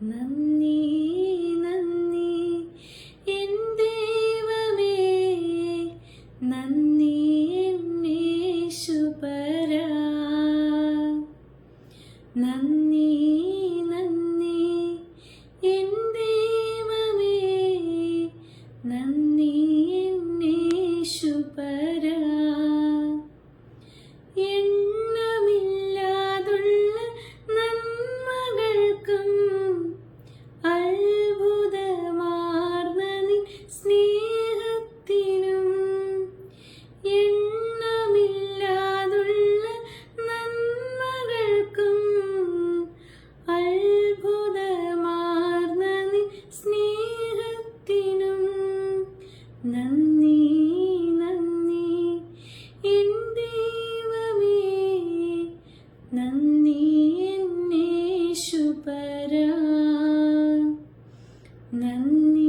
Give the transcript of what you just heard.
നന്ദി നന്ദി എൻ ദൈവമേ, നന്ദി യേശുപരാ. നന്ദി നന്ദി എൻ ദൈവമേ, നന്ദി യേശുപരാ. എണ്ണമില്ലാതുള്ള നന്മകൾക്കും അത്ഭുതമാർന്ന നിൻ സ്നേഹത്തിനും, എണ്ണമില്ലാതുള്ള നന്മകൾക്കും അത്ഭുതമാർന്ന നിൻ സ്നേഹത്തിനും നന്ദി നന്ദി എൻ ദൈവമേ, നന്ദി യേശുപരാ. നന്ദി